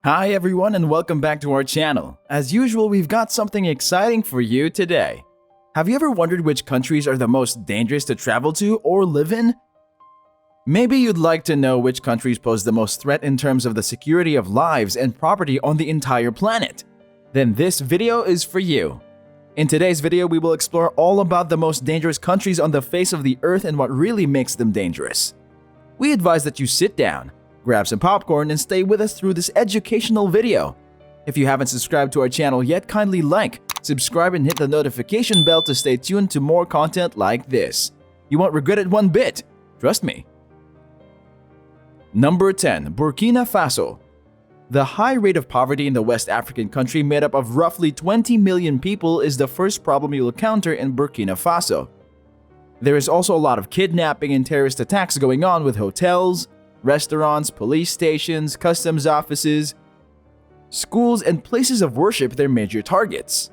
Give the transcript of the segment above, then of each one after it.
Hi everyone and welcome back to our channel. As usual, we've got something exciting for you today. Have you ever wondered which countries are the most dangerous to travel to or live in? Maybe you'd like to know which countries pose the most threat in terms of the security of lives and property on the entire planet. Then this video is for you. In today's video, we will explore all about the most dangerous countries on the face of the earth and what really makes them dangerous. We advise that you sit down, grab some popcorn, and stay with us through this educational video. If you haven't subscribed to our channel yet, kindly like, subscribe, and hit the notification bell to stay tuned to more content like this. You won't regret it one bit, trust me. Number 10. Burkina Faso. The high rate of poverty in the West African country made up of roughly 20 million people is the first problem you'll encounter in Burkina Faso. There is also a lot of kidnapping and terrorist attacks going on with hotels, restaurants, police stations, customs offices, schools, and places of worship their major targets.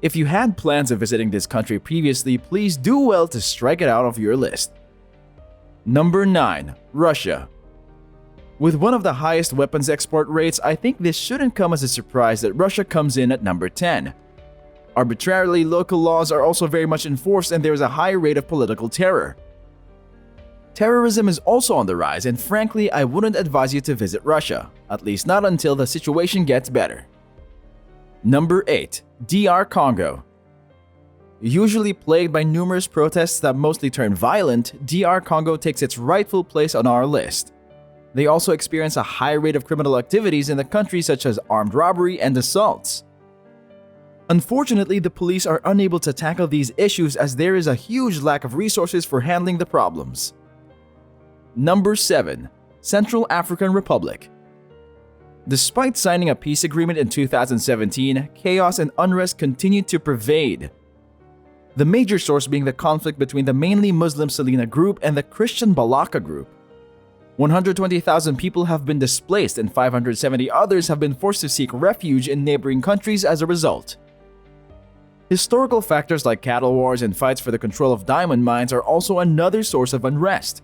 If you had plans of visiting this country previously, please do well to strike it out of your list. Number 9. Russia. With one of the highest weapons export rates, I think this shouldn't come as a surprise that Russia comes in at number 10. Arbitrarily, local laws are also very much enforced and there is a high rate of political terror. Terrorism is also on the rise, and frankly, I wouldn't advise you to visit Russia, at least not until the situation gets better. Number 8. DR Congo. Usually plagued by numerous protests that mostly turn violent, DR Congo takes its rightful place on our list. They also experience a high rate of criminal activities in the country, such as armed robbery and assaults. Unfortunately, the police are unable to tackle these issues as there is a huge lack of resources for handling the problems. Number 7. Central African Republic. Despite signing a peace agreement in 2017, chaos and unrest continued to pervade. The major source being the conflict between the mainly Muslim Selena group and the Christian Balaka group. 120,000 people have been displaced and 570 others have been forced to seek refuge in neighboring countries as a result. Historical factors like cattle wars and fights for the control of diamond mines are also another source of unrest.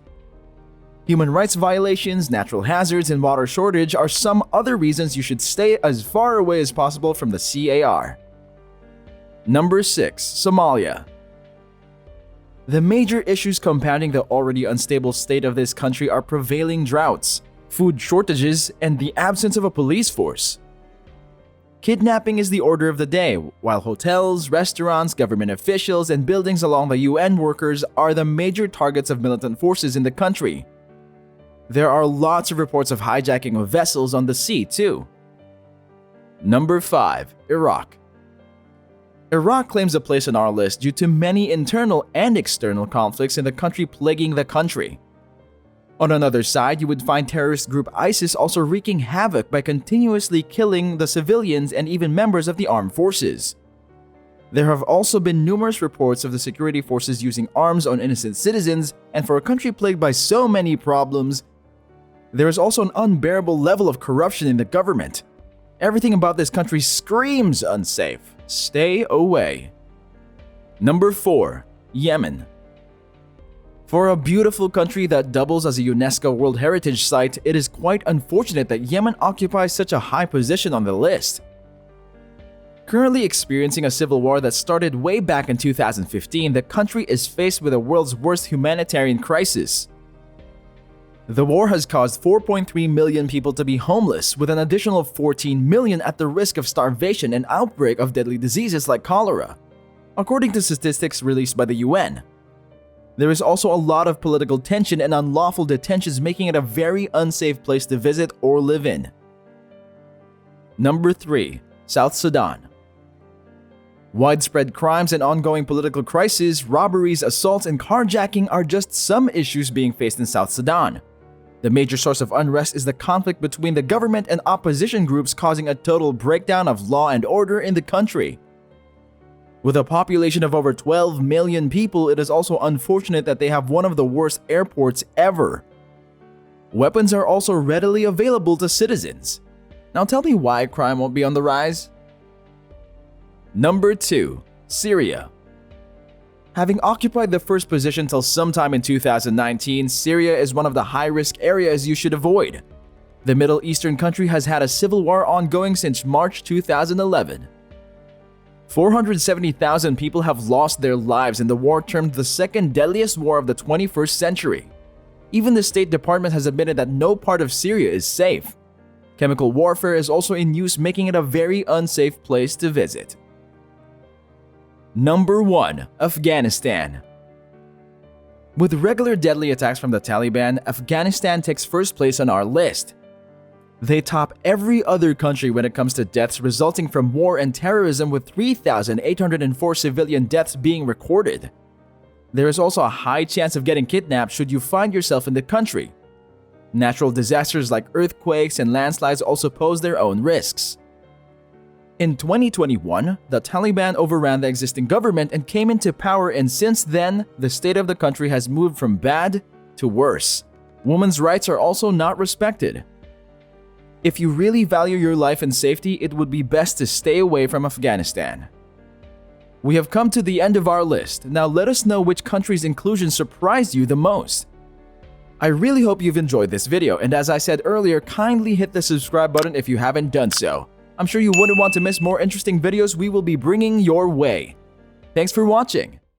Human rights violations, natural hazards, and water shortage are some other reasons you should stay as far away as possible from the CAR. Number 6. Somalia. The major issues compounding the already unstable state of this country are prevailing droughts, food shortages, and the absence of a police force. Kidnapping is the order of the day, while hotels, restaurants, government officials, and buildings along the UN workers are the major targets of militant forces in the country. There are lots of reports of hijacking of vessels on the sea, too. Number 5. Iraq. Iraq claims a place on our list due to many internal and external conflicts in the country plaguing the country. On another side, you would find terrorist group ISIS also wreaking havoc by continuously killing the civilians and even members of the armed forces. There have also been numerous reports of the security forces using arms on innocent citizens, and for a country plagued by so many problems, there is also an unbearable level of corruption in the government. Everything about this country screams unsafe. Stay away. Number 4. Yemen. For a beautiful country that doubles as a UNESCO World Heritage Site, it is quite unfortunate that Yemen occupies such a high position on the list. Currently experiencing a civil war that started way back in 2015, the country is faced with the world's worst humanitarian crisis. The war has caused 4.3 million people to be homeless, with an additional 14 million at the risk of starvation and outbreak of deadly diseases like cholera, according to statistics released by the UN. There is also a lot of political tension and unlawful detentions, making it a very unsafe place to visit or live in. Number 3. South Sudan. Widespread crimes and ongoing political crises, robberies, assaults, and carjacking are just some issues being faced in South Sudan. The major source of unrest is the conflict between the government and opposition groups, causing a total breakdown of law and order in the country. With a population of over 12 million people, it is also unfortunate that they have one of the worst airports ever. Weapons are also readily available to citizens. Now tell me why crime won't be on the rise? Number 2. Syria. Having occupied the first position till sometime in 2019, Syria is one of the high-risk areas you should avoid. The Middle Eastern country has had a civil war ongoing since March 2011. 470,000 people have lost their lives in the war termed the second deadliest war of the 21st century. Even the State Department has admitted that no part of Syria is safe. Chemical warfare is also in use, making it a very unsafe place to visit. Number 1. Afghanistan. With regular deadly attacks from the Taliban, Afghanistan takes first place on our list. They top every other country when it comes to deaths resulting from war and terrorism, with 3,804 civilian deaths being recorded. There is also a high chance of getting kidnapped should you find yourself in the country. Natural disasters like earthquakes and landslides also pose their own risks. In 2021, the Taliban overran the existing government and came into power, and since then, the state of the country has moved from bad to worse. Women's rights are also not respected. If you really value your life and safety, it would be best to stay away from Afghanistan. We have come to the end of our list. Now let us know which country's inclusion surprised you the most. I really hope you've enjoyed this video, and as I said earlier, kindly hit the subscribe button if you haven't done so. I'm sure you wouldn't want to miss more interesting videos we will be bringing your way. Thanks for watching.